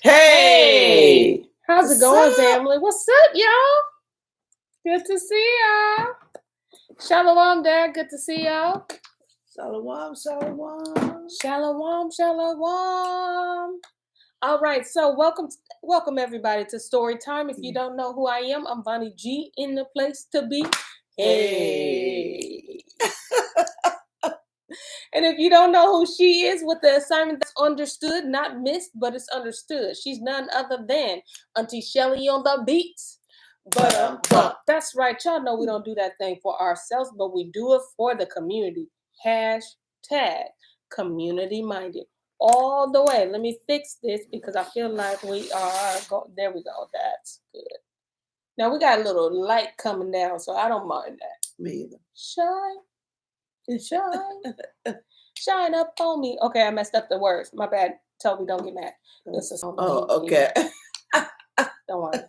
Hey! How's it going, family? What's up, y'all? Good to see y'all. Shalom, Dad. Good to see y'all. Shalom, shalom. Shalom, shalom. All right, so welcome everybody to Story Time. If you don't know who I am, I'm Bonnie G, in the place to be. Hey. And if you don't know who she is, with the assignment that's understood, not missed, but it's understood. She's none other than Auntie Shelly on the beats. But that's right. Y'all know we don't do that thing for ourselves, but we do it for the community. Hashtag community minded. All the way. Let me fix this because I feel like we are there we go. That's good. Now we got a little light coming down, so I don't mind that. Me either. Shine up on me. Okay, I messed up the words. My bad. Toby, don't get mad. Okay. Don't worry.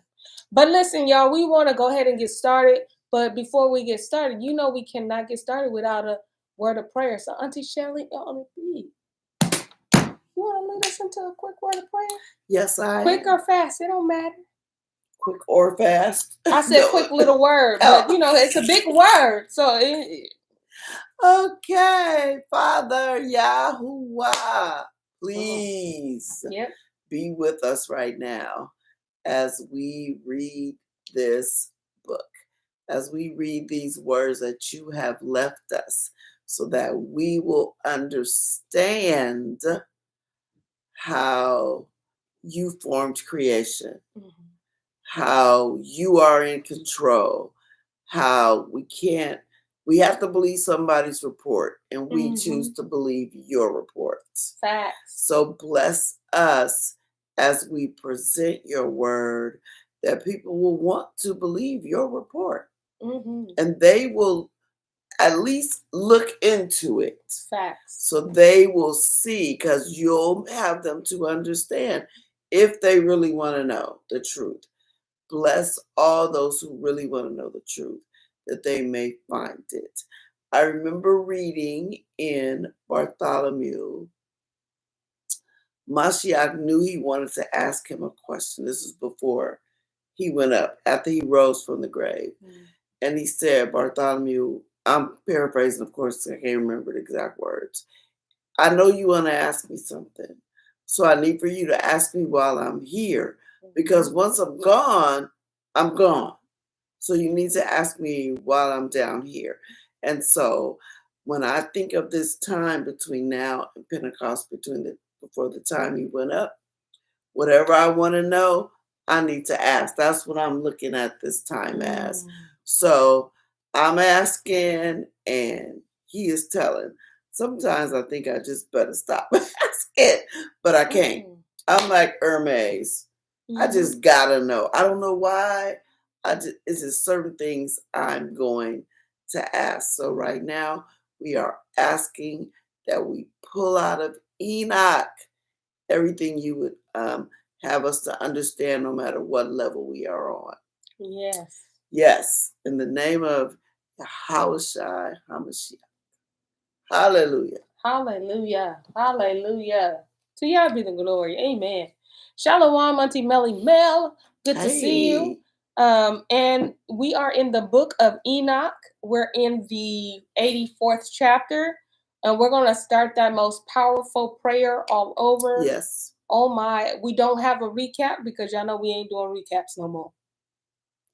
But listen, y'all, we want to go ahead and get started. But before we get started, you know we cannot get started without a word of prayer. So Auntie Shelly, on the beat. You want to lead us into a quick word of prayer? Yes, I Quick or fast, it don't matter. Quick or fast? I said quick little word, but you know, it's a big word. So Okay, Father Yahuwah, please be with us right now as we read this book, as we read these words that you have left us, so that we will understand how you formed creation, how you are in control, how we have to believe somebody's report, and we choose to believe your reports. Facts. So bless us as we present your word, that people will want to believe your report. And they will at least look into it. Facts. So they will see, because you'll have them to understand if they really want to know the truth. Bless all those who really want to know the truth, that they may find it. I remember reading in Bartholomew, Mashiach knew he wanted to ask him a question. This is before he went up, after he rose from the grave. And he said, Bartholomew, I'm paraphrasing, of course, I can't remember the exact words. I know you want to ask me something, so I need for you to ask me while I'm here, because once I'm gone, I'm gone. So you need to ask me while I'm down here. And so when I think of this time between now and Pentecost, before the time he went up, whatever I want to know, I need to ask. That's what I'm looking at this time as. So I'm asking, and he is telling. Sometimes I think I just better stop asking, but I can't. I'm like Hermes. I just gotta know. I don't know why. It's just certain things I'm going to ask. So right now we are asking that we pull out of Enoch everything you would have us to understand, no matter what level we are on. Yes. Yes. In the name of Yahushua HaMashiach. Hallelujah. Hallelujah. Hallelujah. To y'all be the glory. Amen. Shalom, Auntie Melly Mel. Good to see you. And we are in the book of Enoch. We're in the 84th chapter. And we're going to start that most powerful prayer all over. Yes. Oh my. We don't have a recap because y'all know we ain't doing recaps no more.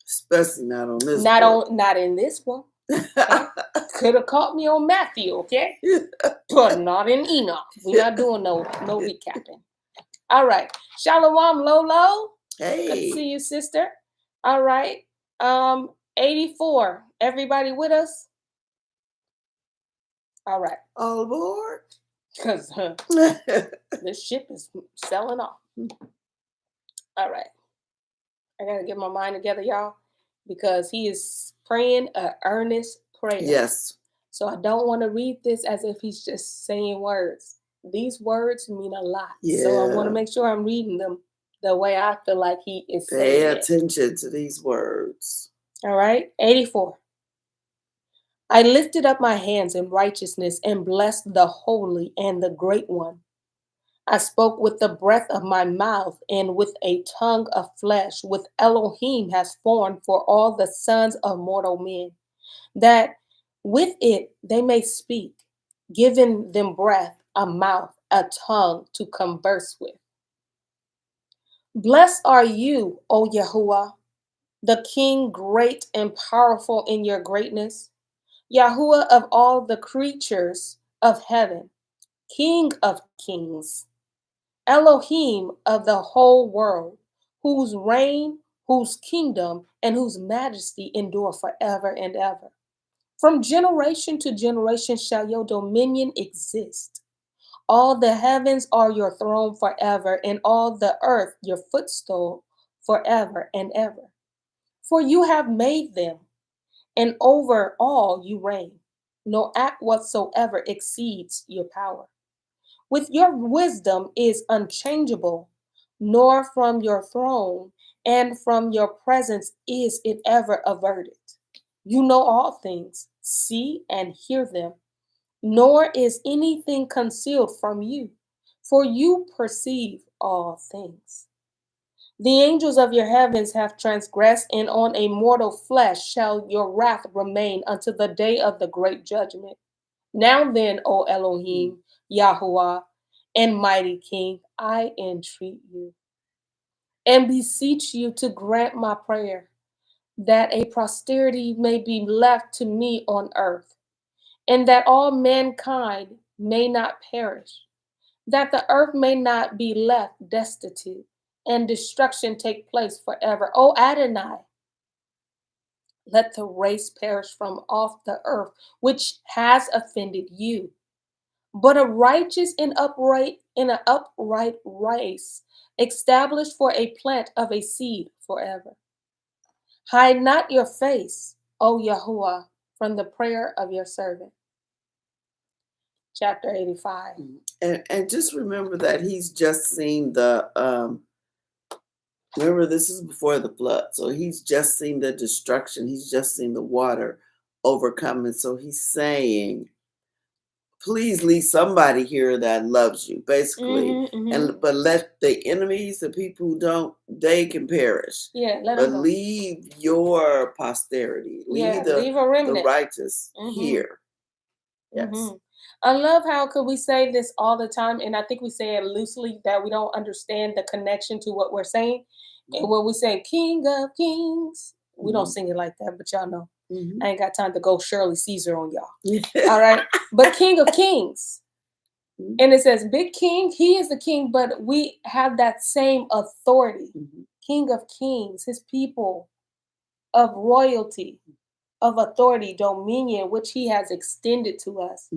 Especially not on this one. Not in this one. Okay? Could have caught me on Matthew, okay? But not in Enoch. We're not doing no recapping. All right. Shalom, Lolo. Hey. Good to see you, sister. All right. 84. Everybody with us? All right. All aboard? Because this ship is selling off. All right. I got to get my mind together, y'all, because he is praying an earnest prayer. Yes. So I don't want to read this as if he's just saying words. These words mean a lot. Yeah. So I want to make sure I'm reading them the way I feel like he is saying Pay it. attention to these words. All right. 84. I lifted up my hands in righteousness and blessed the Holy and the Great One. I spoke with the breath of my mouth and with a tongue of flesh, with Elohim has formed for all the sons of mortal men, that with it they may speak, giving them breath, a mouth, a tongue to converse with. Blessed are you, O Yahuwah, the King great and powerful in your greatness, Yahuwah of all the creatures of heaven, King of kings, Elohim of the whole world, whose reign, whose kingdom, and whose majesty endure forever and ever. From generation to generation shall your dominion exist. All the heavens are your throne forever, and all the earth your footstool forever and ever. For you have made them, and over all you reign. No act whatsoever exceeds your power. With your wisdom is unchangeable, nor from your throne and from your presence is it ever averted. You know all things, see and hear them, nor is anything concealed from you, for you perceive all things. The angels of your heavens have transgressed, and on a mortal flesh shall your wrath remain until the day of the great judgment. Now then, O Elohim, Yahuwah, and mighty King, I entreat you and beseech you to grant my prayer, that a posterity may be left to me on earth, and that all mankind may not perish, that the earth may not be left destitute, and destruction take place forever. O Adonai, let the race perish from off the earth, which has offended you. But a righteous and upright in an upright race, established for a plant of a seed forever. Hide not your face, O Yahuwah, from the prayer of your servant. Chapter 85. And just remember that he's just seen the remember this is before the flood, so he's just seen the destruction, he's just seen the water overcoming. So he's saying, please leave somebody here that loves you, basically. And but let the enemies, the people who don't, they can perish. Yeah, let but them go. leave your posterity, leave leave a remnant. the righteous here. Yes. I love how could we say this all the time, and I think we say it loosely, that we don't understand the connection to what we're saying. And when we say King of Kings, we don't sing it like that, but y'all know. I ain't got time to go Shirley Caesar on y'all. All right. But King of Kings. And it says, Big King, he is the king, but we have that same authority. King of Kings, his people of royalty, of authority, dominion, which he has extended to us.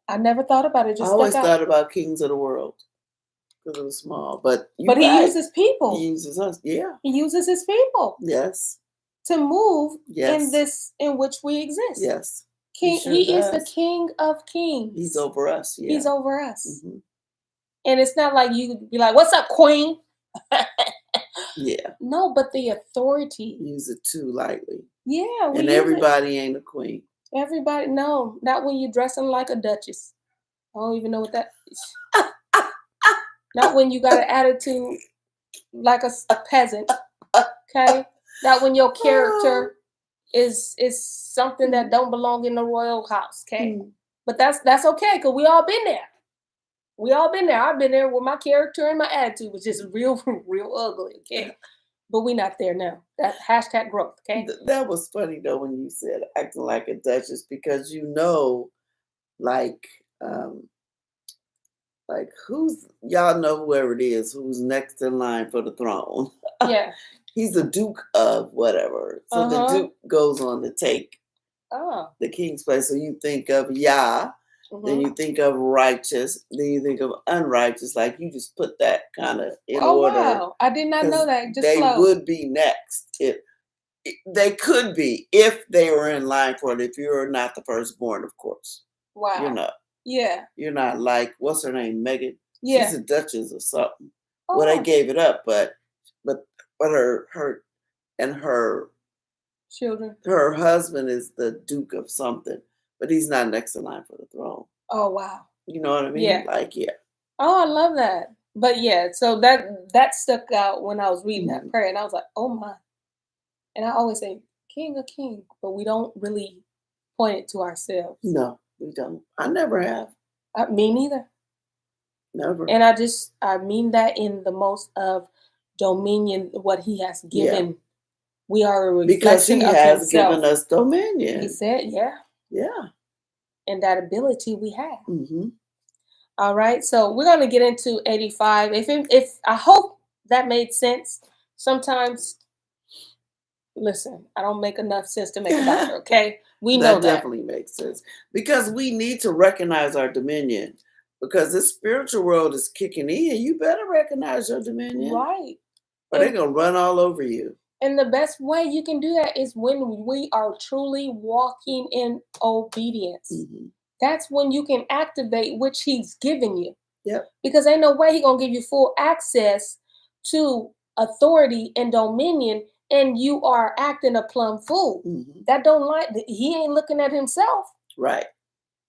I never thought about it. I always thought about kings of the world because it was small, but he uses people. He uses us. Yeah, he uses his people. Yes, to move in this in which we exist. Yes, King. He is the King of Kings. He's over us. Yeah, he's over us. And it's not like you be like, "What's up, Queen?" Yeah. No, but the authority. Use it too lightly. Yeah, and everybody ain't a queen. Everybody, no, not when you're dressing like a duchess. I don't even know what that is. Not when you got an attitude like a peasant. Okay, not when your character is something that don't belong in the royal house. Okay, but that's okay because we all been there. We all been there. I've been there where my character and my attitude was just real ugly. Okay. But we're not there now. That hashtag growth, okay? That was funny though when you said acting like a duchess, because like who's, y'all know whoever it is who's next in line for the throne. Yeah. He's the Duke of whatever. So the Duke goes on to take the king's place. So you think of Yah, then you think of righteous, then you think of unrighteous. Like you just put that kind of in order. Wow. I did not know that. Just they would be next. They could be if they were in line for it. If you're not the firstborn, of course. Wow. You're not. Yeah. You're not like, what's her name, Megan? Yeah. She's a duchess or something. Well, they gave it up, but her and her children. Her husband is the Duke of something, but he's not next in line for the throne. Oh wow. You know what I mean? Yeah. Like, yeah. Oh, I love that. But yeah, so that stuck out when I was reading that prayer, and I was like, oh my. And I always say, King of Kings, but we don't really point it to ourselves. No, we don't. I never have. Me neither. Never. And I mean that in the most of dominion, what he has given. Yeah. We are a Because reflection he of has himself. given us dominion. He said, yeah. Yeah. And that ability we have. Mm-hmm. All right. So we're going to get into 85. If I hope that made sense. Sometimes, listen, I don't make enough sense to make a doctor, okay? We know that. Definitely makes sense. Because we need to recognize our dominion. Because this spiritual world is kicking in. You better recognize your dominion. Right. Or they're going to run all over you. And the best way you can do that is when we are truly walking in obedience. Mm-hmm. That's when you can activate which he's given you. Yep. Because ain't no way he's going to give you full access to authority and dominion and you are acting a plumb fool. Mm-hmm. That don't like, he ain't looking at himself. Right.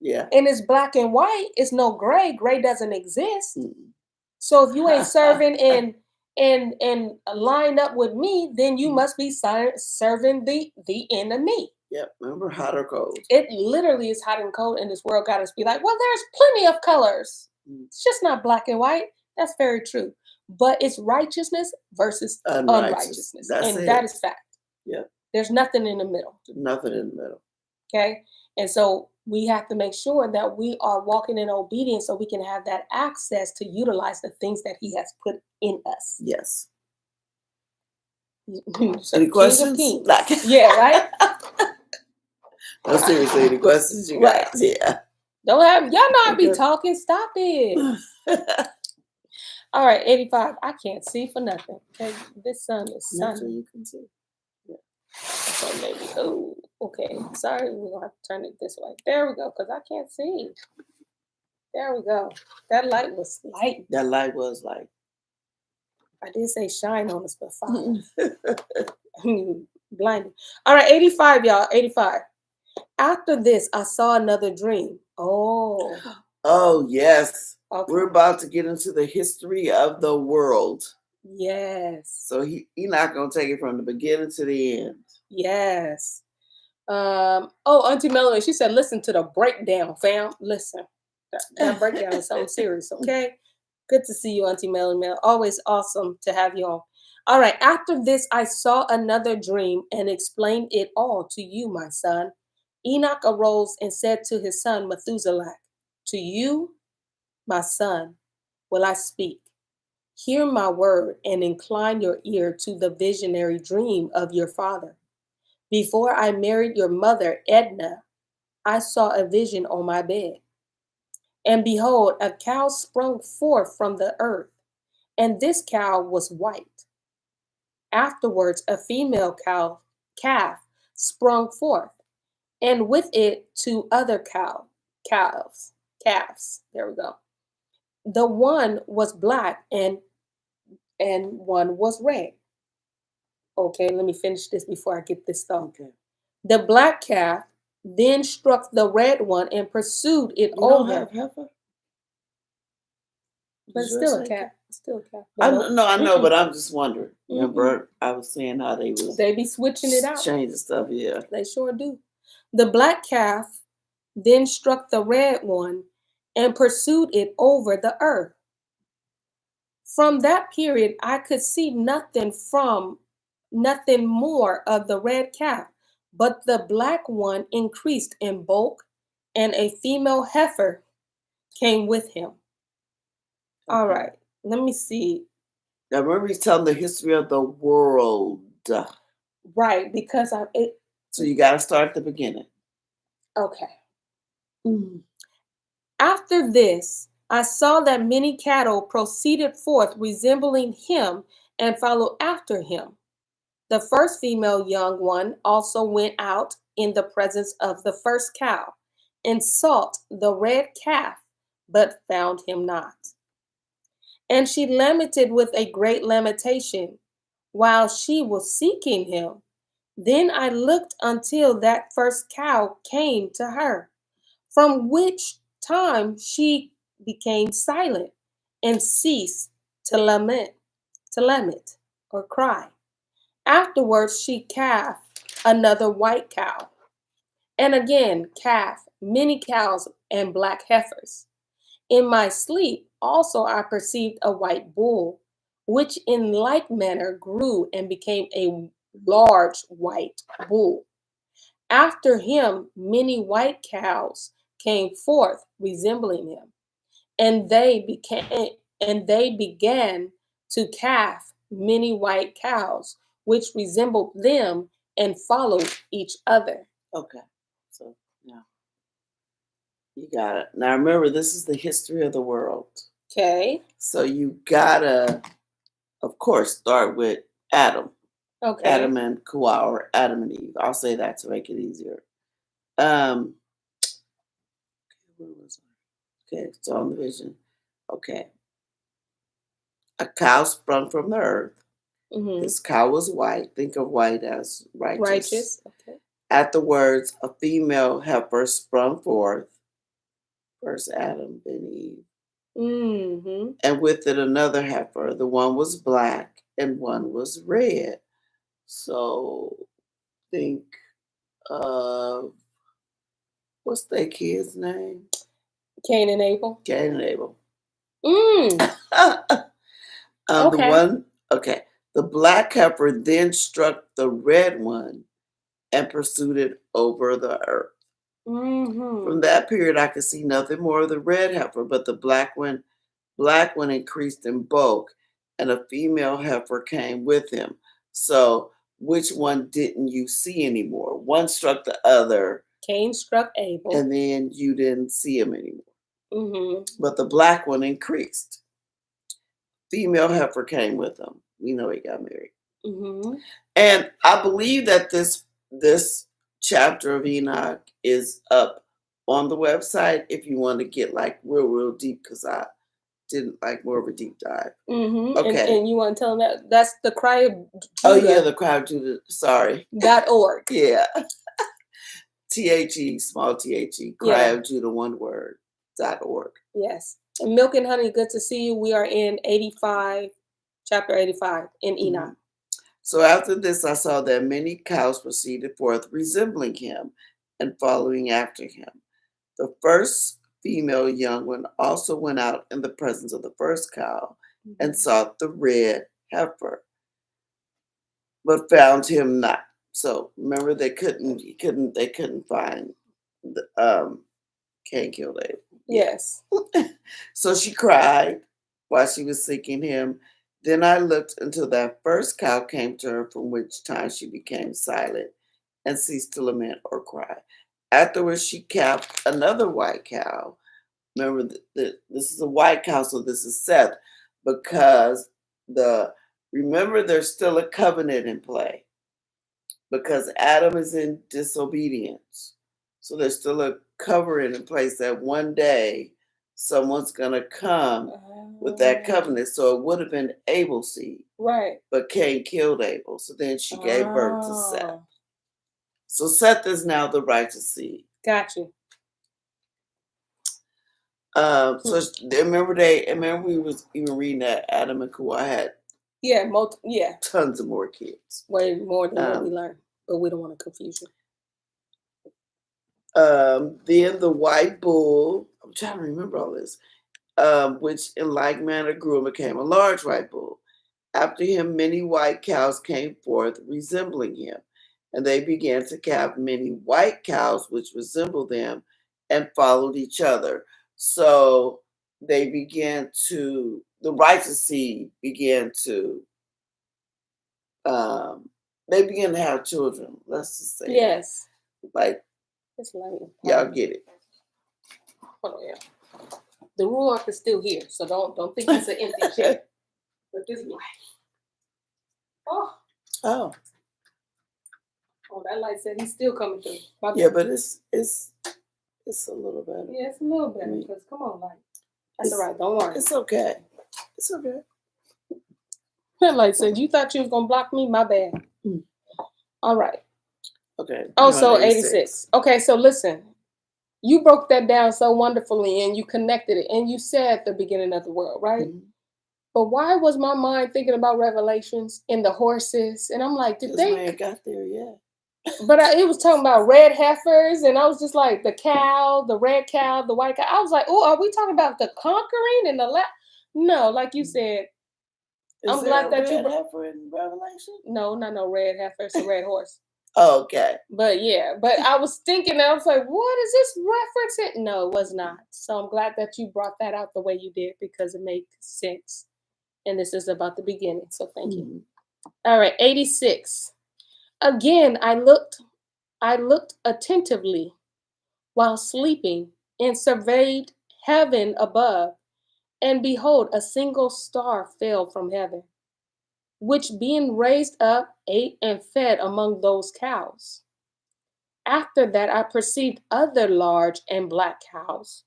Yeah. And it's black and white. It's no gray. Gray doesn't exist. Mm-hmm. So if you ain't serving and line up with me, then you must be serving the enemy. Yep. Remember, hot or cold. It literally is hot and cold in this world. Got us be like, well, there's plenty of colors. It's just not black and white. That's very true. But it's righteousness versus unrighteousness. That is fact. Yep. There's nothing in the middle. Nothing in the middle. Okay. And so we have to make sure that we are walking in obedience so we can have that access to utilize the things that he has put in us. Yes. So any questions? Yeah, right? No, seriously, any questions you got? Right. Yeah. Don't have, y'all know I be talking. Stop it. All right, 85. I can't see for nothing. Okay, this sun is sunny. Nothing you can see. Yeah. So maybe, oh, okay. Sorry, we're going to have to turn it this way. There we go, because I can't see. There we go. That light was light. That light was light. I did say shine on us, but fire. Blinded. All right, 85, y'all. 85. After this, I saw another dream. Oh. Oh, yes. Okay. We're about to get into the history of the world. Yes. So he's not going to take it from the beginning to the end. Yes. Auntie Melanie, she said, listen to the breakdown, fam. Listen. That breakdown is something serious, okay? Good to see you, Auntie Melanie. Always awesome to have you on. All right. After this, I saw another dream and explained it all to you, my son. Enoch arose and said to his son Methuselah, to you, my son, will I speak. Hear my word and incline your ear to the visionary dream of your father. Before I married your mother, Edna, I saw a vision on my bed. And behold, a cow sprung forth from the earth, and this cow was white. Afterwards, a female calf sprung forth, and with it 2 other calves. There we go. The one was black and one was red. Okay, let me finish this before I get this thought. Okay. The black calf then struck the red one and pursued it over. Don't have heifer? But it's still a calf. It's still a calf. I know, but I'm just wondering. Remember, I was saying how they be switching it out. Changing stuff, yeah. They sure do. The black calf then struck the red one and pursued it over the earth. From that period, I could see nothing more of the red calf, but the black one increased in bulk, and a female heifer came with him. Okay. All right, let me see. Now remember, he's telling the history of the world. Right, because so you got to start at the beginning. Okay. After this, I saw that many cattle proceeded forth resembling him and followed after him. The first female young one also went out in the presence of the first cow and sought the red calf, but found him not. And she lamented with a great lamentation while she was seeking him. Then I looked until that first cow came to her, from which time she became silent and ceased to lament or cry. Afterwards, she calved another white cow, and again calved many cows and black heifers. In my sleep also I perceived a white bull, which in like manner grew and became a large white bull. After him, many white cows came forth resembling him, and they began to calve many white cows, which resembled them and followed each other. Okay. So now you got it. Now remember, this is the history of the world. Okay. So you gotta, of course, start with Adam. Okay. Adam and Hawa, or Adam and Eve. I'll say that to make it easier. Where was I? Okay, so on the vision. Okay. A cow sprung from the earth. Mm-hmm. This cow was white. Think of white as righteous. Righteous. Okay. At the words, a female heifer sprung forth. First Adam, then Eve. Mm-hmm. And with it another heifer. The one was black and one was red. So think of, what's that kid's name? Cain and Abel. Cain and Abel. Okay. The black heifer then struck the red one and pursued it over the earth. Mm-hmm. From that period, I could see nothing more of the red heifer, but the black one increased in bulk, and a female heifer came with him. So, which one didn't you see anymore? One struck the other. Cain struck Abel, and then you didn't see him anymore. Mm-hmm. But the black one increased. Female heifer came with him. We know he got married. Mm-hmm. And I believe that this chapter of Enoch is up on the website if you want to get like real deep, because I didn't like more of a deep dive. Mm-hmm. Okay. And you want to tell them that's the Cry of Judah. Oh yeah, the Cry of Judah. Sorry. .org. Yeah. THE, small THE, Cry of Judah, one word, .org. Yes. And Milk and Honey, good to see you. We are in chapter 85 in Enoch. Mm-hmm. So after this, I saw that many cows proceeded forth, resembling him and following after him. The first female young one also went out in the presence of the first cow and sought the red heifer, but found him not. So remember, they couldn't find the Cain killed Abel. Yes. So she cried while she was seeking him. Then I looked until that first cow came to her, from which time she became silent and ceased to lament or cry. Afterwards, she calved another white cow. Remember, this is a white cow, so this is Seth, because remember, there's still a covenant in play, because Adam is in disobedience. So there's still a covenant in place that one day someone's going to come with that covenant. So it would have been Abel's seed. Right. But Cain killed Abel. So then she gave birth to Seth. So Seth is now the righteous seed. Got you. So remember we was even reading that Adam and Hawa had tons of more kids. Way more than what we learned. But we don't want to confuse you. Then the white bull, I'm trying to remember all this, which in like manner grew and became a large white bull. After him, many white cows came forth, resembling him, and they began to calve many white cows, which resembled them, and followed each other. So they began to, the righteous seed began to, they began to have children. Let's just say, yes, like, it's like y'all get it. Hold on, yeah. The Ruach is still here, so don't think it's an empty chair. But this light. Oh, that light said he's still coming through. Yeah, but it's a little better. Yeah, it's a little better, because come on, light. That's all right. Don't worry. It's okay. It's okay. That light said, you thought you was gonna block me? My bad. All right. Okay. Oh, so 86. Okay, so listen. You broke that down so wonderfully and you connected it and you said the beginning of the world, right? Mhm. But why was my mind thinking about Revelations and the horses? And I'm like, did Because we they? ain't got there yet. But it was talking about red heifers, and I was just like, the cow, the red cow, the white cow. I was like, oh, are we talking about the conquering and the No, like you said, Is I'm there glad a that you. red heifer in Revelation? No, not no red heifer. It's a red horse. Okay. But yeah, but I was thinking, I was like, what is this referencing? No, it was not. So I'm glad that you brought that out the way you did because it makes sense. And this is about the beginning. So thank you. All right, 86. Again, I looked attentively while sleeping and surveyed heaven above, and behold, a single star fell from heaven, which being raised up ate and fed among those cows. After that, I perceived other large and black cows,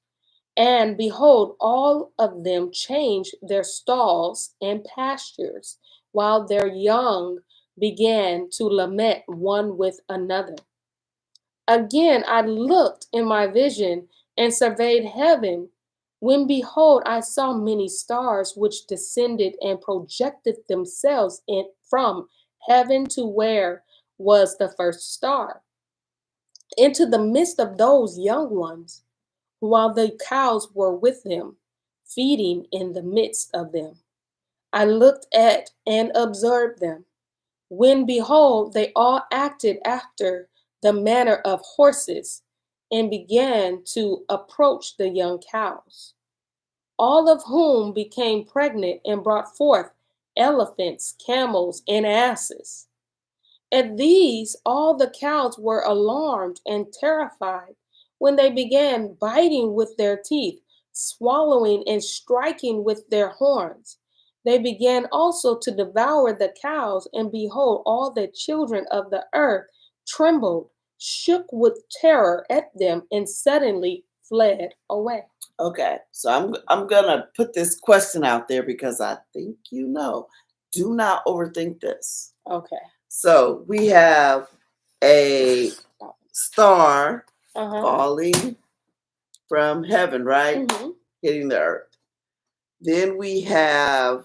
and behold, all of them changed their stalls and pastures, while their young began to lament one with another. Again, I looked in my vision and surveyed heaven, when behold, I saw many stars which descended and projected themselves from heaven to where was the first star, into the midst of those young ones, while the cows were with them, feeding in the midst of them. I looked at and observed them, when behold, they all acted after the manner of horses, and began to approach the young cows, all of whom became pregnant and brought forth elephants, camels, and asses. At these, all the cows were alarmed and terrified when they began biting with their teeth, swallowing and striking with their horns. They began also to devour the cows, and behold, all the children of the earth trembled, shook with terror at them, and suddenly fled away. Okay, so I'm gonna put this question out there because I think you know. Do not overthink this. Okay. So we have a star falling from heaven, right? Hitting the earth. Then we have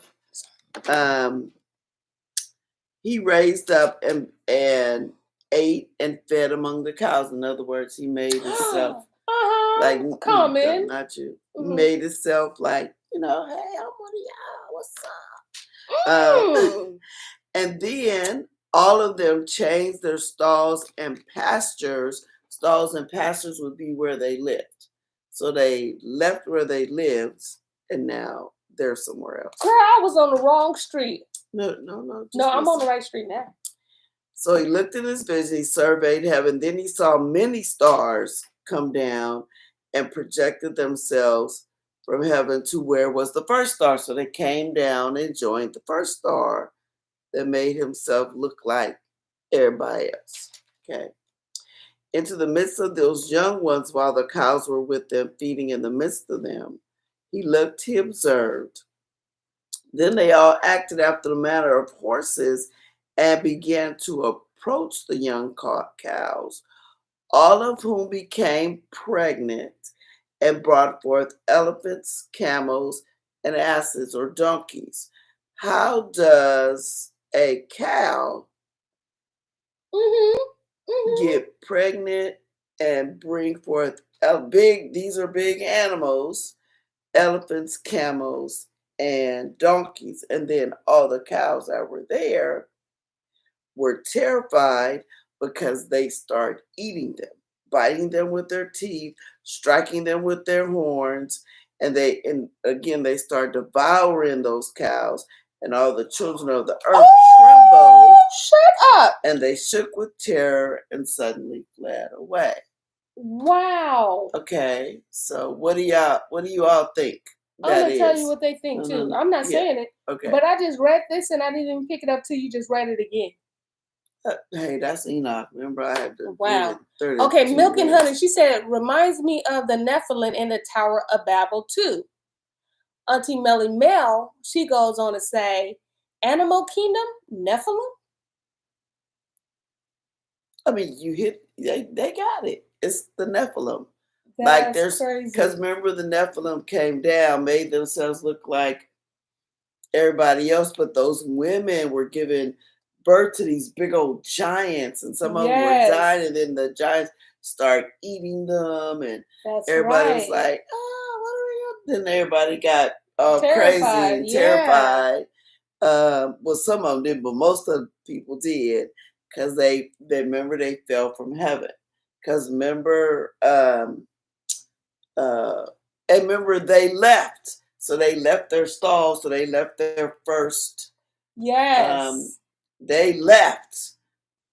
he raised up and ate and fed among the cows. In other words, he made himself like common. Not you. He made himself like, hey, I'm one of y'all. What's up? And then all of them changed their stalls and pastures. Stalls and pastures would be where they lived. So they left where they lived, and now they're somewhere else. Girl, I was on the wrong street. No. No, I'm on the right street now. So he looked in his vision, he surveyed heaven, then he saw many stars come down and projected themselves from heaven to where was the first star. So they came down and joined the first star that made himself look like everybody else. Okay. Into the midst of those young ones, while the cows were with them, feeding in the midst of them, he looked, he observed. Then they all acted after the manner of horses and began to approach the young cows, all of whom became pregnant and brought forth elephants, camels, and asses or donkeys. How does a cow get pregnant and bring forth these are big animals, elephants, camels, and donkeys, and then all the cows that were there were terrified because they start eating them, biting them with their teeth, striking them with their horns, and again they start devouring those cows, and all the children of the earth trembled. Shut up! And they shook with terror and suddenly fled away. Wow. Okay, so what do you all think? I'm gonna tell you what they think too. I'm not saying it. Okay. But I just read this and I didn't even pick it up till you just read it again. Hey, that's Enoch. Remember, I had to. Wow. Okay, Milk and Honey. She said, reminds me of the Nephilim in the Tower of Babel too. Auntie Melly Mel, she goes on to say, Animal Kingdom, Nephilim. I mean, they got it. It's the Nephilim. Like That's crazy. because remember the Nephilim came down, made themselves look like everybody else, but those women were giving birth to these big old giants, and some of them were dying, and then the giants start eating them, and That's everybody was right. like, "Oh, what are we doing?" Then everybody got crazy Terrified, and yeah. terrified. Well, some of them did, but most of the people did because they remember they fell from heaven. Because remember, and remember they left. So they left their stall. So they left their first. Yes. They left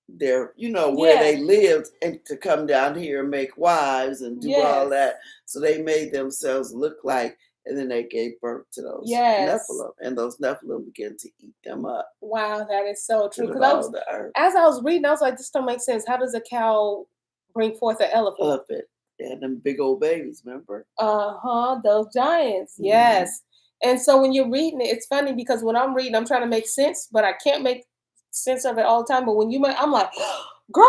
their, where Yeah. they lived, and to come down here and make wives and do all Yes. that. So they made themselves look like, and then they gave birth to those Yes. Nephilim, and those Nephilim began to eat them up. Wow, that is so To true. devour the earth. As I was reading, I was like, this don't make sense. How does a cow bring forth an elephant? Elephant. Yeah, them big old babies, remember? Those giants. Mhm. Yes. And so when you're reading it, it's funny because when I'm reading, I'm trying to make sense, but I can't make sense of it all the time. But when I'm like, girl.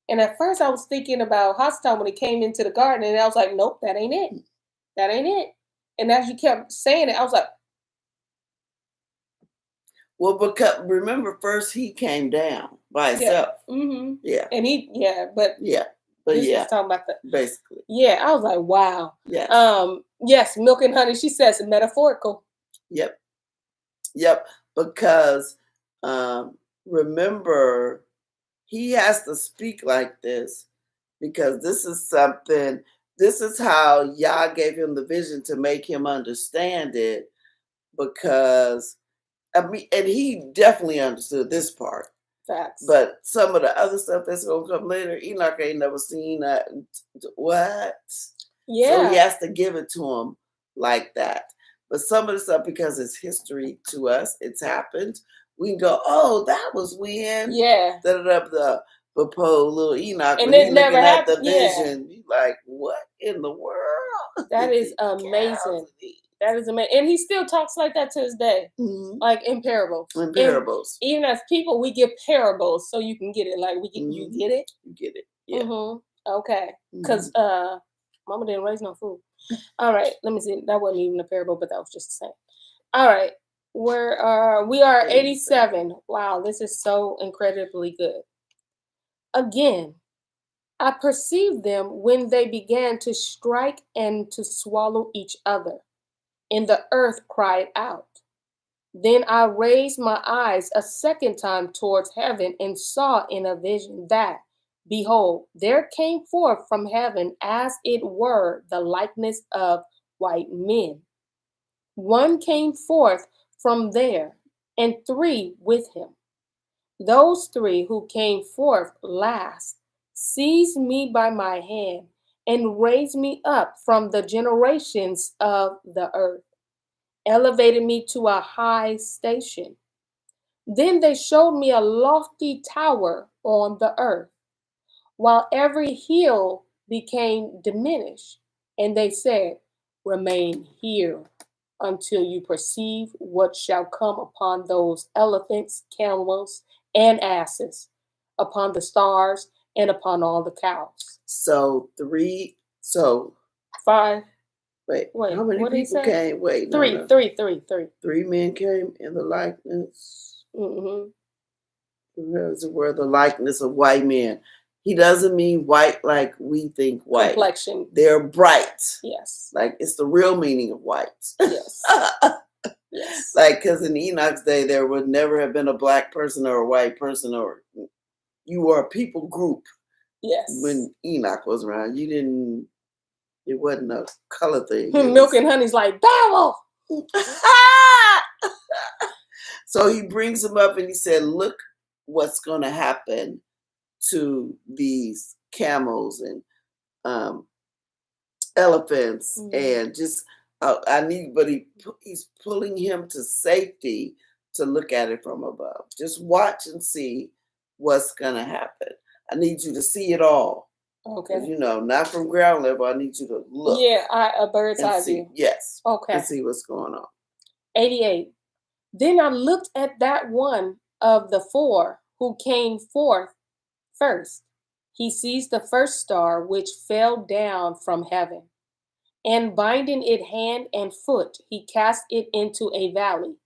And at first I was thinking about Hasatan when he came into the garden, and I was like, nope, that ain't it. That ain't it. And as you kept saying it, I was like, well, because remember, first he came down by himself. Yeah. Mm-hmm. Yeah. And But this was talking about basically. Yeah, I was like, wow. Yes. Yes, milk and honey. She says metaphorical. Yep. Because remember, he has to speak like this because this is something. This is how Yah gave him the vision to make him understand it. Because and he definitely understood this part. Facts. But some of the other stuff that's gonna come later, Enoch ain't never seen that. What? Yeah. So he has to give it to him like that. But some of the stuff, because it's history to us, it's happened. We can go, oh, that was when. Yeah. But poor little Enoch, And when it he never looking at the happened. Yeah. vision, you like, what in the world? That is amazing. That is amazing. And he still talks like that to this day. Mm-hmm. Like in parables. In parables. And even as people, we give parables so you can get it. Like you get it? You get it. Yeah. Mm-hmm. Okay. Because Mama didn't raise no food. All right. Let me see. That wasn't even a parable, but that was just the same. All right. We are 87. Wow, this is so incredibly good. Again, I perceived them when they began to strike and to swallow each other, and the earth cried out. Then I raised my eyes a second time towards heaven and saw in a vision that, behold, there came forth from heaven as it were the likeness of white men. One came forth from there, and three with him. Those three who came forth last seized me by my hand and raised me up from the generations of the earth, elevated me to a high station. Then they showed me a lofty tower on the earth, while every hill became diminished. And they said, remain here until you perceive what shall come upon those elephants, camels, and asses, upon the stars, and upon all the cows. So 5. Wait, how many people came? Wait, Three. 3 men came in the likeness. Mm-hmm. There's the word the likeness of white men. He doesn't mean white like we think white. Complexion. They're bright. Yes. Like it's the real meaning of white. Yes. Yes. Like, because in Enoch's day, there would never have been a black person or a white person, or you were a people group. Yes. When Enoch was around, it wasn't a color thing. Milk and honey's like, Babel! So he brings him up and he said, look what's going to happen to these camels and elephants. Mm-hmm. And just, he's pulling him to safety to look at it from above. Just watch and see what's going to happen. I need you to see it all. Okay. Not from ground level. I need you to look. Yeah, a bird's eye view. Yes. Okay. And see what's going on. 88. Then I looked at that one of the four who came forth first. he sees the first star which fell down from heaven, and binding it hand and foot, he cast it into a valley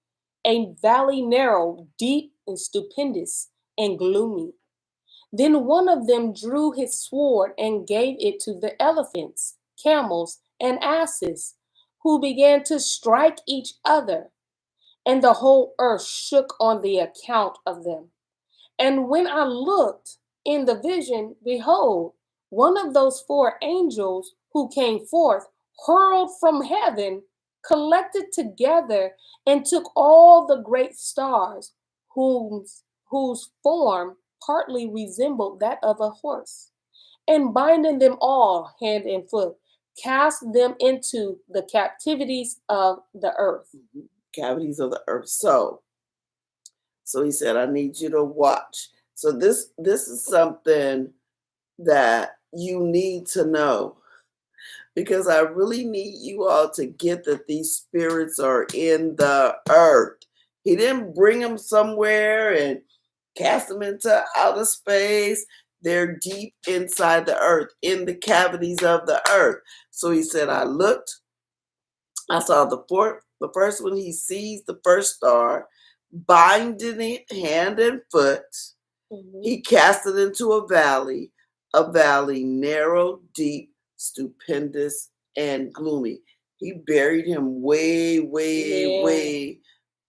narrow, deep, and stupendous, and gloomy. Then one of them drew his sword and gave it to the elephants, camels, and asses, who began to strike each other, and the whole earth shook on the account of them. And when I looked in the vision, behold, one of those four angels who came forth, hurled from heaven, collected together, and took all the great stars, whose form partly resembled that of a horse, and binding them all hand and foot, cast them into the captivities of the earth. Cavities of the earth. So he said, I need you to watch. So this is something that you need to know, because I really need you all to get that these spirits are in the earth. He didn't bring them somewhere and cast them into outer space. They're deep inside the earth, in the cavities of the earth. So he said, I looked, I saw the first one. He sees the first star, binding it hand and foot. He cast it into a valley narrow, deep, stupendous, and gloomy. He buried him way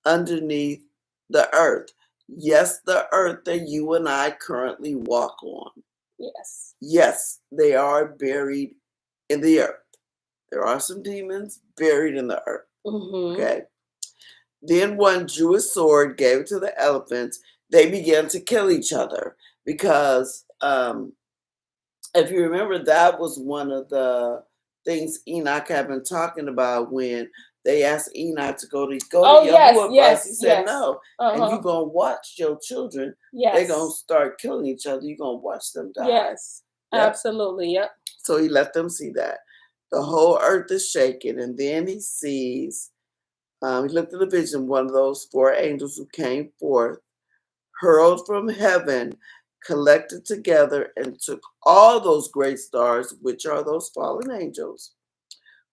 underneath the earth. Yes, the earth that you and I currently walk on. Yes. Yes, they are buried in the earth. There are some demons buried in the earth. Okay. Then one drew a sword, gave it to the elephants. They began to kill each other because, if you remember, that was one of the things Enoch had been talking about when they asked Enoch to go to Yahuwah. He said no, and you're gonna watch your children. They're gonna start killing each other. You're gonna watch them die. Yes, absolutely. Yep. So he let them see that the whole earth is shaking, and then he sees. He looked at the vision. One of those four angels who came forth, hurled from heaven, collected together, and took all those great stars, which are those fallen angels,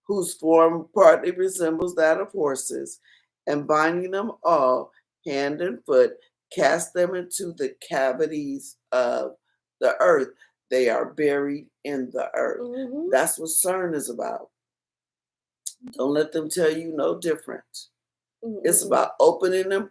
whose form partly resembles that of horses, and binding them all hand and foot, cast them into the cavities of the earth. They are buried in the earth. That's what CERN is about. Don't let them tell you no different. It's about opening them.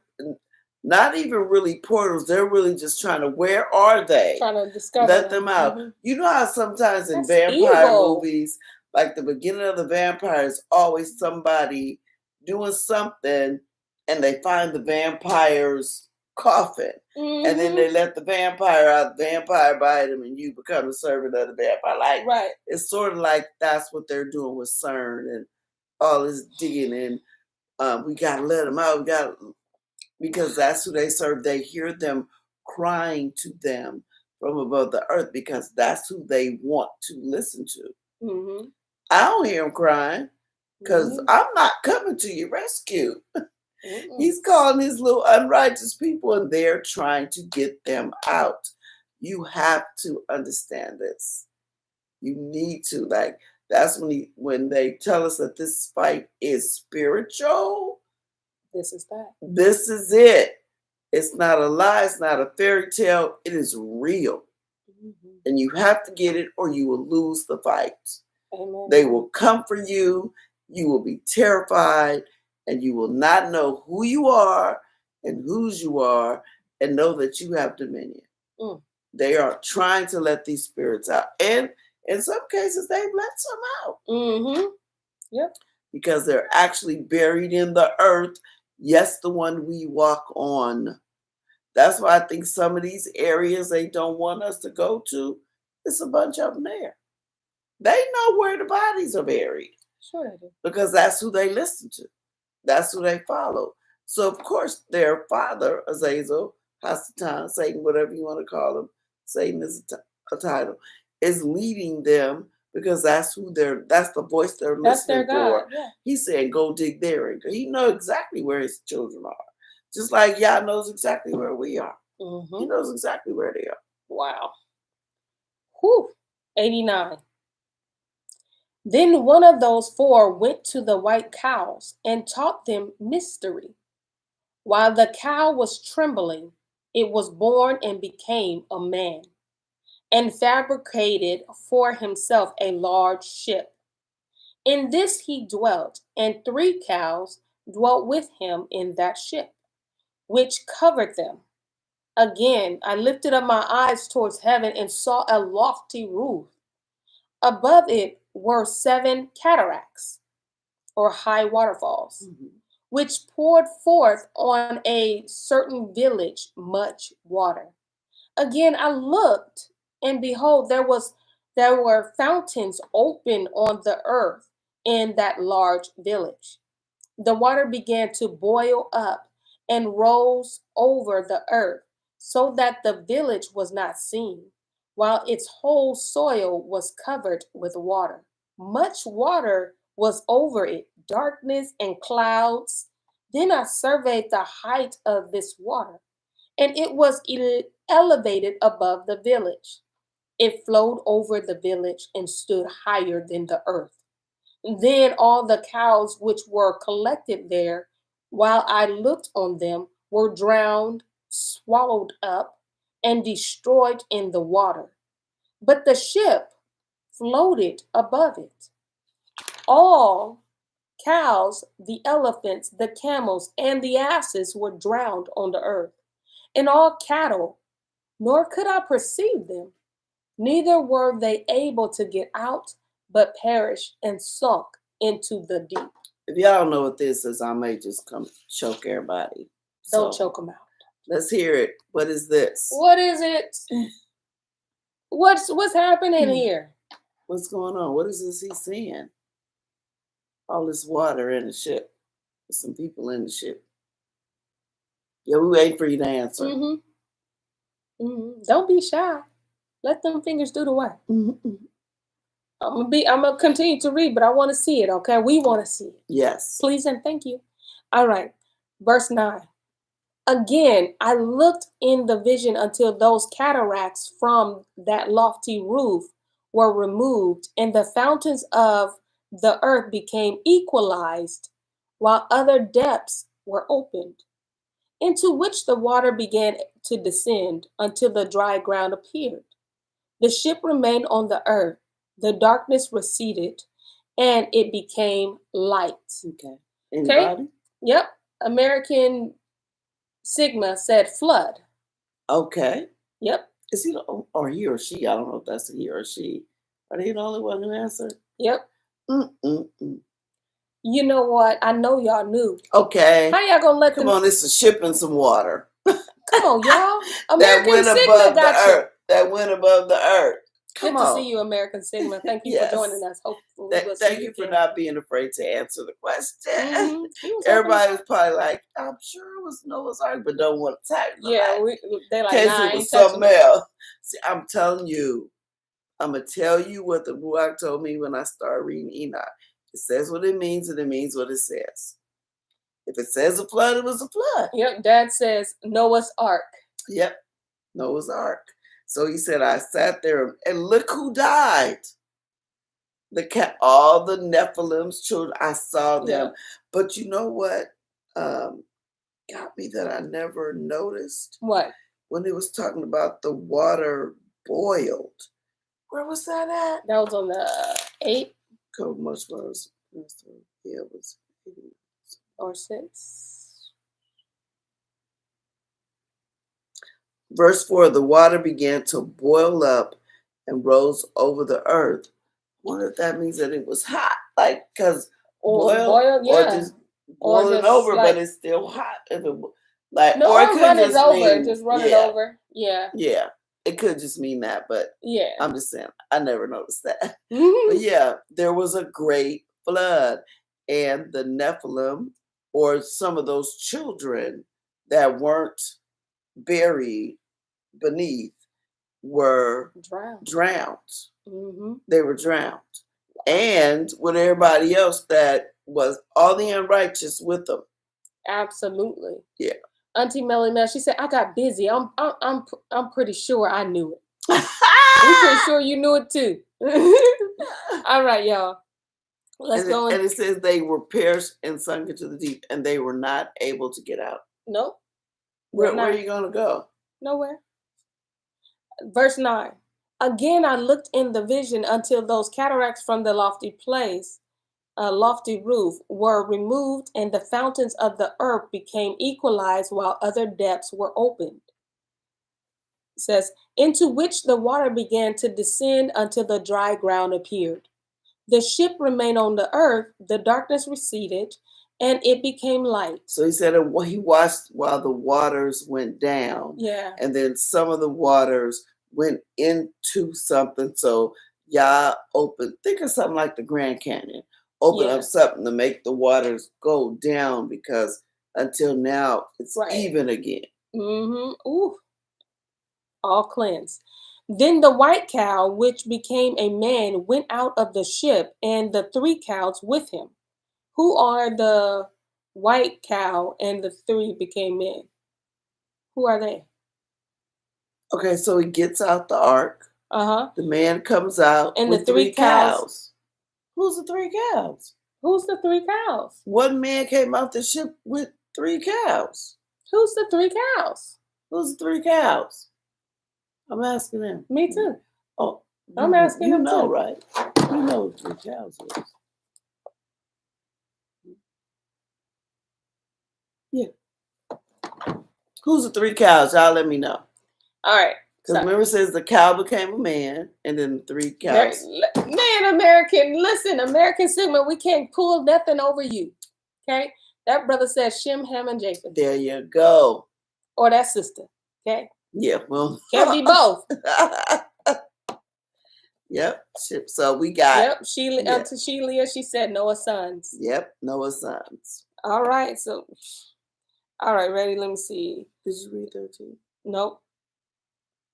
Not even really portals. They're really just trying to, where are they? Trying to discover Let them out. You know how sometimes in vampire movies, like the beginning of the vampire is always somebody doing something and they find the vampire's coffin. And then they let the vampire out, the vampire bite him, and you become a servant of the vampire. Like, it's sort of like that's what they're doing with CERN and all this digging in. We got to let them out. Because that's who they serve. They hear them crying to them from above the earth because that's who they want to listen to. I don't hear them crying because I'm not coming to your rescue. He's calling his little unrighteous people and they're trying to get them out. You have to understand this. You need to. Like, that's when they tell us that this fight is spiritual. This is that. This is it. It's not a lie. It's not a fairy tale. It is real. And you have to get it or you will lose the fight. Amen. They will come for you. You will be terrified and you will not know who you are and whose you are and know that you have dominion. They are trying to let these spirits out. And in some cases, they've let some out. Yep. Because they're actually buried in the earth. Yes, the one we walk on. That's why I think some of these areas they don't want us to go to, it's a bunch of them there. They know where the bodies are buried. Sure they do. Because that's who they listen to. That's who they follow. So, of course, their father, Azazel, Hasatan, Satan, whatever you want to call him, Satan is a title, is leading them because that's the voice they're listening for. Yeah. He said, go dig there. He knows exactly where his children are. Just like Yah knows exactly where we are. He knows exactly where they are. Wow. Whew. 89. Then one of those four went to the white cows and taught them mystery. While the cow was trembling, it was born and became a man, and fabricated for himself a large ship. In this he dwelt, and 3 cows dwelt with him in that ship, which covered them. Again, I lifted up my eyes towards heaven and saw a lofty roof. Above it were 7 cataracts, or high waterfalls, which poured forth on a certain village much water. Again, I looked, and behold, there were fountains open on the earth in that large village. The water began to boil up and rose over the earth, so that the village was not seen, while its whole soil was covered with water. Much water was over it, darkness and clouds. Then I surveyed the height of this water, and it was elevated above the village. It flowed over the village and stood higher than the earth. Then all the cows which were collected there, while I looked on them, were drowned, swallowed up, and destroyed in the water. But the ship floated above it. All cows, the elephants, the camels, and the asses were drowned on the earth, and all cattle, nor could I perceive them, neither were they able to get out, but perished and sunk into the deep. If y'all don't know what this is, I may just come choke everybody. Don't choke them out. Let's hear it. What is this? What is it? What's happening here? What's going on? What is this he's seeing? All this water in the ship. There's some people in the ship. Yeah, we waiting for you to answer. Don't be shy. Let them fingers do the work. I'm gonna continue to read, but I want to see it, okay? We want to see it. Yes. Please and thank you. All right. Verse 9. Again, I looked in the vision until those cataracts from that lofty roof were removed, and the fountains of the earth became equalized, while other depths were opened, into which the water began to descend until the dry ground appeared. The ship remained on the earth. The darkness receded, and it became light. Okay. Anybody? Yep. American Sigma said flood. Okay. Yep. Is he or he or she? I don't know if that's a he or she. Are they the only one who answered? Yep. You know what? I know y'all knew. Okay. How y'all gonna let Come on, it's a ship and some water. Come on, y'all. That American went Sigma above the got you. earth. That went above the earth. Come Good on. to see you, American Sigma. Thank you Yes. for joining us. Hopefully we'll Thank see you for again. not being afraid to answer the question. He was Everybody was probably like, I'm sure it was Noah's Ark, but don't want to tag the yeah, light. they're like, In case nah, I it was ain't touching something else. See, I'm telling you, I'm going to tell you what the Ruach told me when I started reading Enoch. It says what it means, and it means what it says. If it says a flood, it was a flood. Yep, Dad says Noah's Ark. Yep, Noah's Ark. So he said, I sat there, and look who died. All the Nephilim's children, I saw them. Yeah. But you know what got me that I never noticed? What? When it was talking about the water boiled. Where was that at? That was on the 8 How much was it? Yeah, it was 8 or 6. Verse 4, the water began to boil up and rose over the earth. I wonder if that means that it was hot, like, because boil, yeah. or just boiling just over, like, but it's still hot. If it, like, no, or it or could run just it over. mean, Just run it over. Yeah. Yeah, it could just mean that, but yeah, I'm just saying, I never noticed that. But yeah, there was a great flood, and the Nephilim, or some of those children that weren't buried beneath, were drowned. They were drowned. And with everybody else that was all the unrighteous with them. Absolutely. Yeah. Auntie Melly Mel, she said, I got busy. I'm pretty sure I knew it. We pretty sure you knew it too. All right, y'all. Let's go. And it says they were perished and sunk into the deep, and they were not able to get out. Nope. Where are you going to go? Nowhere. Verse 9. Again, I looked in the vision until those cataracts from the lofty roof were removed, and the fountains of the earth became equalized, while other depths were opened. It says, into which the water began to descend until the dry ground appeared. The ship remained on the earth, the darkness receded, and it became light. So he said he watched while the waters went down. Yeah. And then some of the waters went into something. So Yah opened, think of something like the Grand Canyon. Open up something to make the waters go down, because until now it's even again. Ooh. All cleansed. Then the white cow, which became a man, went out of the ship, and the 3 cows with him. Who are the white cow and the 3 became men? Who are they? Okay, so he gets out the ark. The man comes out and with the 3 cows. Who's the 3 cows? Who's the 3 cows? One man came out the ship with 3 cows. Who's the 3 cows? Who's the 3 cows? I'm asking them. Me too. Oh, I'm asking them too. Too. Right? You know what 3 cows is. Yeah. Who's the 3 cows? Y'all let me know. All right. Because remember, it says the cow became a man, and then the 3 cows. Man, American Sigma, we can't pull nothing over you. Okay? That brother says Shem, Ham, and Japheth. There you go. Or that sister. Okay? Yeah, well. Can't be both. Yep. So we got. Yep. To Sheila, she said Noah's sons. Yep. Noah's sons. All right. So, all right. Ready? Let me see. Did you read 13? Nope.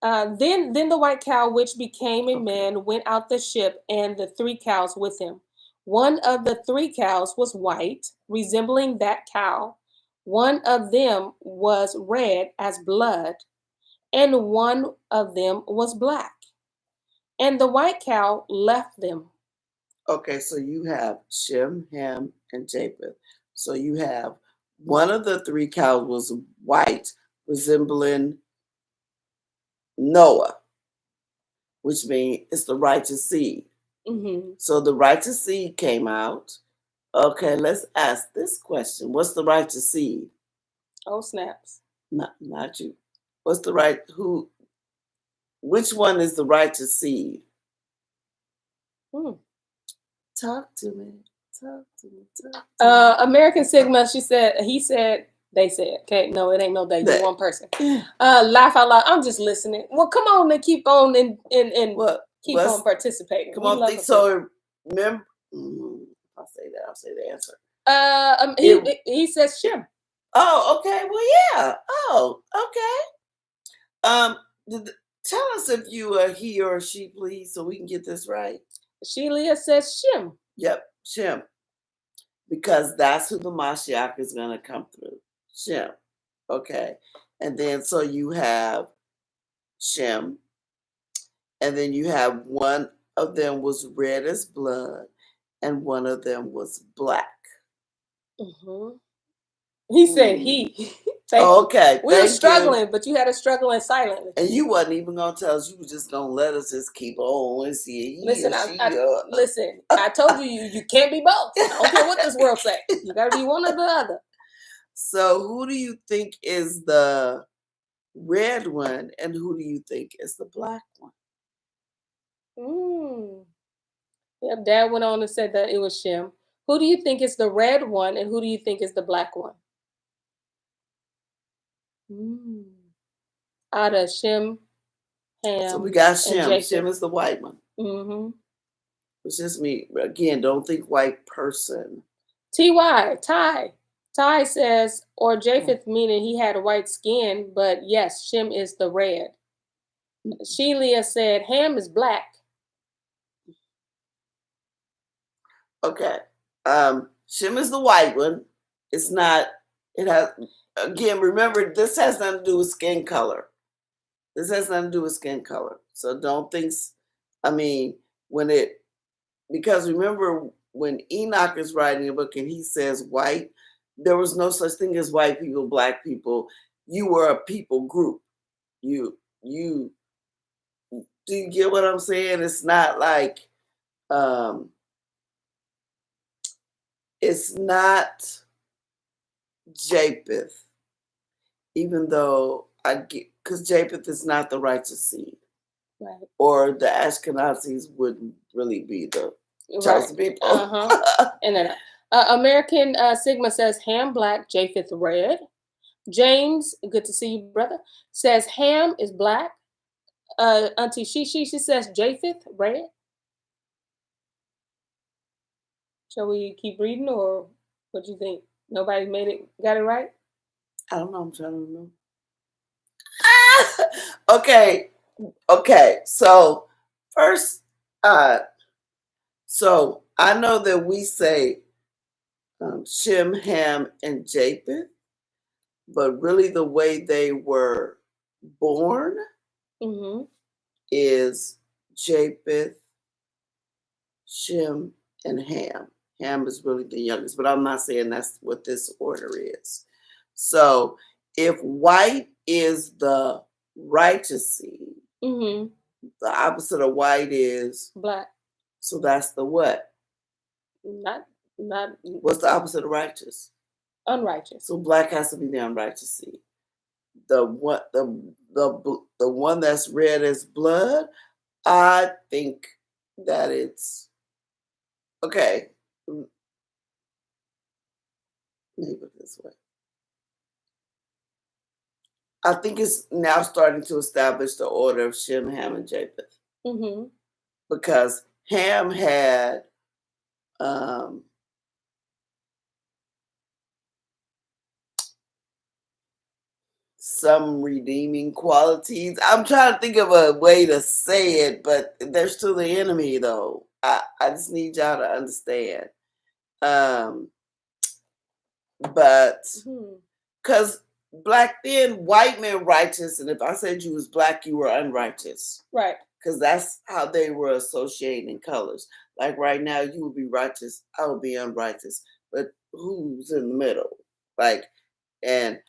Then the white cow, which became a man, went out the ship, and the 3 cows with him. One of the 3 cows was white, resembling that cow. One of them was red as blood, and one of them was black. And the white cow left them. Okay, so you have Shem, Ham, and Japheth. So you have one of the 3 cows was white, resembling Noah, which means it's the righteous seed. So the righteous seed came out. Okay, let's ask this question. What's the righteous seed? Oh, snaps. Not you. What's the which one is the righteous seed? Talk to me. American Sigma, he said, they said. Okay, no, it ain't no they. You're one person. Laugh out loud. I'm just listening. Well, come on and keep on and keep on participating. Come on, think so. Remember, I'll say the answer. He says Shem. Oh, okay. Well, yeah. Oh, okay. Tell us if you are he or she, please, so we can get this right. Sheila says Shem. Yep, Shem. Because that's who the Mashiach is going to come through. Shem. Okay. And then so you have Shem. And then you have one of them was red as blood, and one of them was black. He said he. Okay. We were struggling, but you had us struggling silently. And you wasn't even going to tell us. You were just going to let us just keep on and see. Listen, I told you can't be both. I don't care what this world say. You got to be one or the other. So who do you think is the red one, and who do you think is the black one? Yep, Dad went on and said that it was Shem. Who do you think is the red one, and who do you think is the black one? Out of Shem, Ham. So we got Shem. Shem is the white one. It's just me. Again, don't think white person. Ty says, or Japheth, meaning he had a white skin, but yes, Shem is the red. Sheila said Ham is black. Okay. Shem is the white one. It's not, it has, again, remember, this has nothing to do with skin color. This has nothing to do with skin color. So don't think, because remember when Enoch is writing a book and he says white, there was no such thing as white people, black people. You were a people group. You do you get what I'm saying? It's not like, it's not Japheth, even though I get, because Japheth is not the righteous seed. Right. Or the Ashkenazis wouldn't really be the chosen people. And then American Sigma says Ham black, Japheth red. James, good to see you, brother, says Ham is black. Auntie she says Japheth red. Shall we keep reading, or what do you think? Nobody got it right? I don't know. I'm trying to remember. Okay. So first, so I know that we say Shem, Ham, and Japheth, but really the way they were born is Japheth, Shem, and Ham. Ham is really the youngest, but I'm not saying that's what this order is. So if white is the righteous seed, the opposite of white is black. So that's the what? Not. What's the opposite of righteous? Unrighteous. So black has to be the unrighteous seed. The one that's red as blood, I think that it's okay. Let me put it this way. I think it's now starting to establish the order of Shem, Ham, and Japheth. Because Ham had some redeeming qualities. I'm trying to think of a way to say it, but they're still the enemy, though. I just need y'all to understand. But because back then, white men righteous, and if I said you was black, you were unrighteous. Right. Because that's how they were associating colors. Like right now, you would be righteous, I would be unrighteous. But who's in the middle? And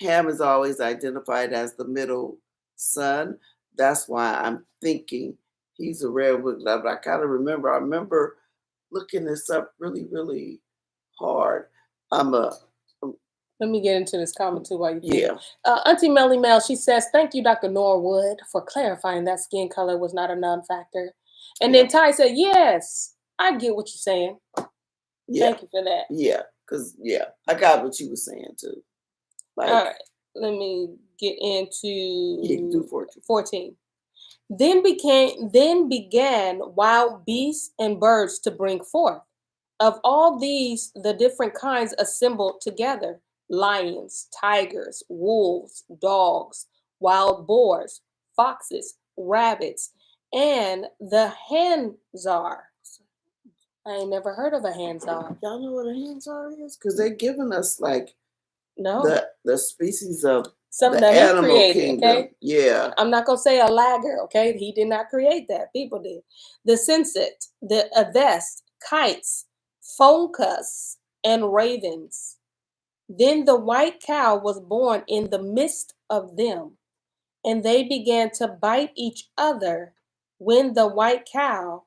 Ham is always identified as the middle son. That's why I'm thinking he's a redwood lover. I remember looking this up really, really hard. Let me get into this comment too while you think. Yeah. Auntie Melly Mel, she says, thank you, Dr. Norwood, for clarifying that skin color was not a non-factor. And then Ty said, yes, I get what you're saying. Yeah. Thank you for that. Yeah, because, I got what you were saying too. All right, let me get into 14. Then began wild beasts and birds to bring forth. Of all these, the different kinds assembled together: lions, tigers, wolves, dogs, wild boars, foxes, rabbits, and the hanzars. I ain't never heard of a hanzar. Y'all know what a hanzar is? Because they're giving us no the species of something the that animal he created, kingdom. okay? Yeah. I'm not gonna say a lagger, okay? He did not create that. People did. The censet, the avest, kites, phoncus, and ravens. Then the white cow was born in the midst of them, and they began to bite each other when the white cow,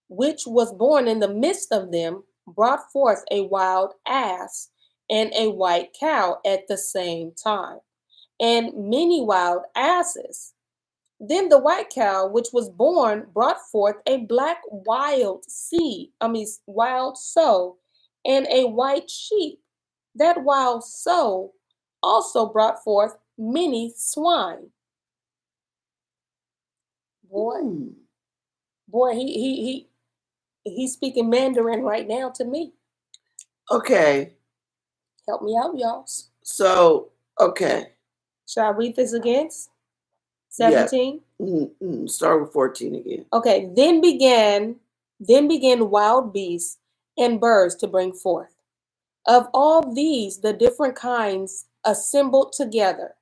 which was born in the midst of them, brought forth a wild ass and a white cow at the same time, and many wild asses. Then the white cow, which was born, brought forth a black wild sow, and a white sheep. That wild sow also brought forth many swine. Boy, he's speaking Mandarin right now to me. Okay. Help me out, y'all. So, okay. Should I read this again? 17? Yeah. Start with 14 again. Okay. Then began wild beasts and birds to bring forth. Of all these, the different kinds assembled together: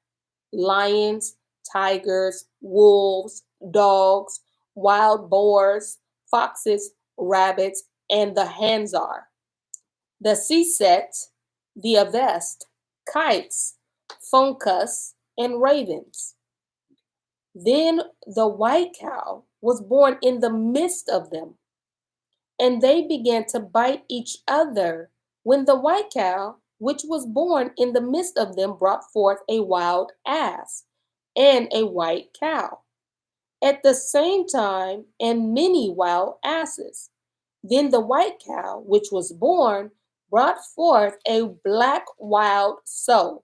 lions, tigers, wolves, dogs, wild boars, foxes, rabbits, and the hanzar, the ciset, the avest, kites, funcus, and ravens. Then the white cow was born in the midst of them, and they began to bite each other when the white cow, which was born in the midst of them, brought forth a wild ass and a white cow at the same time, and many wild asses. Then the white cow, which was born, brought forth a black wild sow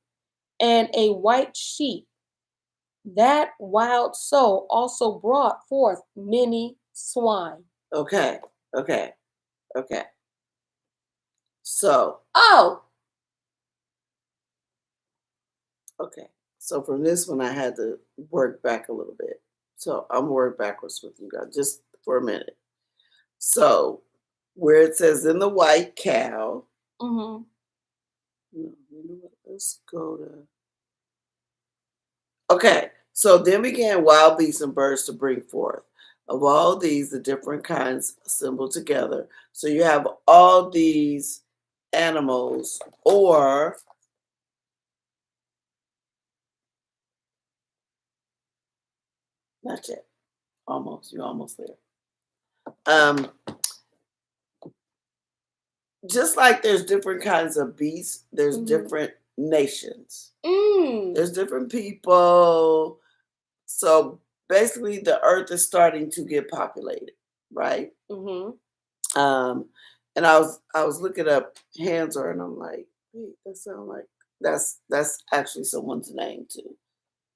and a white sheep. That wild sow also brought forth many swine. Okay. So, Oh, okay. So from this one, I had to work back a little bit. So I'm gonna work backwards with you guys just for a minute. So where it says in the white cow, mm-hmm. you know what, let's go to. Okay, so then began wild beasts and birds to bring forth. Of all these, the different kinds assembled together. So you have all these animals, or not yet. Almost, you're almost there. Just like there's different kinds of beasts, there's different nations. There's different people. So basically, the earth is starting to get populated, right? And I was looking up Hanzar, and I'm like, wait, that sounds like that's actually someone's name too.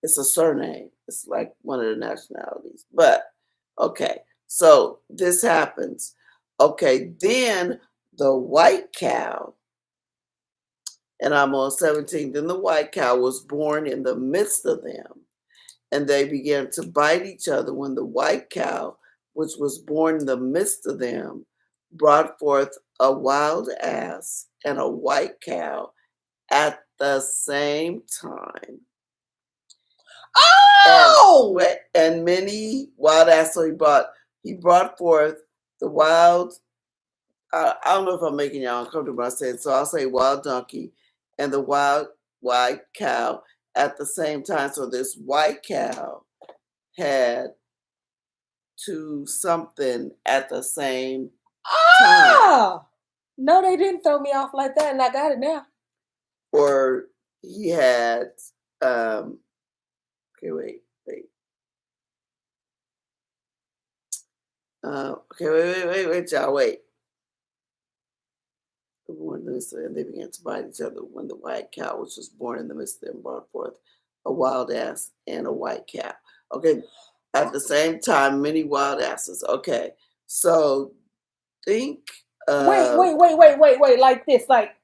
It's a surname. It's like one of the nationalities. But okay, so this happens. Okay, then the white cow, and I'm on 17. Then the white cow was born in the midst of them, and they began to bite each other when the white cow, which was born in the midst of them, brought forth a wild ass and a white cow at the same time. Oh! And many wild asses. So he brought forth the wild. I don't know if I'm making y'all uncomfortable by saying, so I'll say wild donkey and the wild white cow at the same time. So this white cow had to something at the same time. Ah! No, they didn't throw me off like that, and I got it now. Or he had, okay, wait. Okay, wait, y'all, wait. And they began to bite each other when the white cow, which was born in the midst of them, brought forth a wild ass and a white cow. Okay, at the same time, many wild asses. Okay, so think. Wait, like this, like.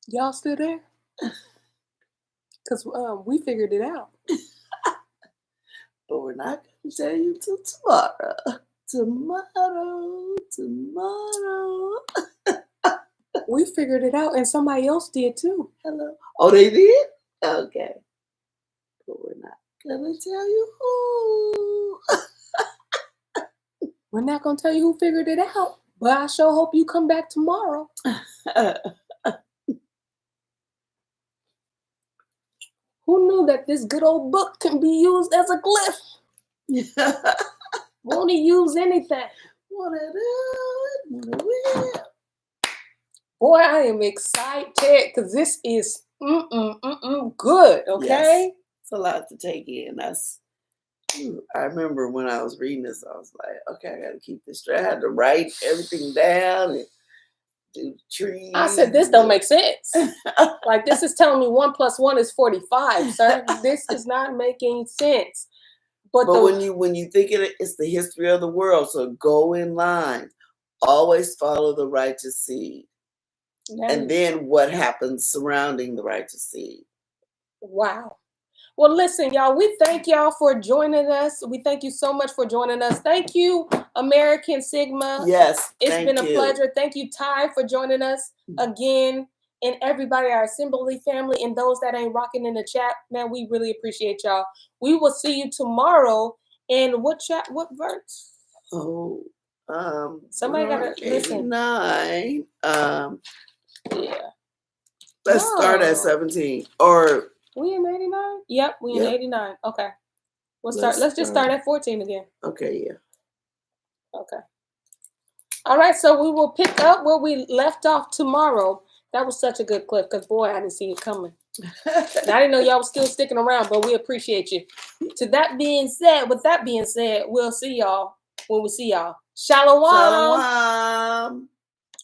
Y'all still there? Because we figured it out. But we're not going to tell you till tomorrow. Tomorrow. We figured it out, and somebody else did too. Hello. Oh, they did? Okay. But we're not going to tell you who. We're not going to tell you who figured it out, but I sure hope you come back tomorrow. Who knew that this good old book can be used as a glyph? Won't he use anything? Won't it do? Well, Boy, I am excited because this is good. Okay. yes, it's a lot to take in. I remember when I was reading this, I was like, okay, I got to keep this straight. I had to write everything down and do the trees. I said, this don't make sense. Like, this is telling me 1 + 1 is 45, sir. This is not making sense. But when you think of it, it's the history of the world. So go in line. Always follow the righteous seed. And then what happens surrounding the righteous seed. Wow. Well, listen, y'all, we thank y'all for joining us. We thank you so much for joining us. Thank you, American Sigma. Yes, it's been a pleasure. Thank you, Ty, for joining us again. And everybody, our Assembly family, and those that ain't rocking in the chat, man, we really appreciate y'all. We will see you tomorrow. And what verse? Oh, somebody gotta listen. 89. Yeah. Let's start at 17. Or we in 89? Yep, we in 89. Okay. Let's just start at 14 again. Okay, yeah. Okay. All right, so we will pick up where we left off tomorrow. That was such a good clip because, boy, I didn't see it coming. I didn't know y'all was still sticking around, but we appreciate you. With that being said, we'll see y'all when we see y'all. Shalom. Shalom.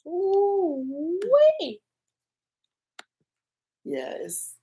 Ooh, wee. Yes.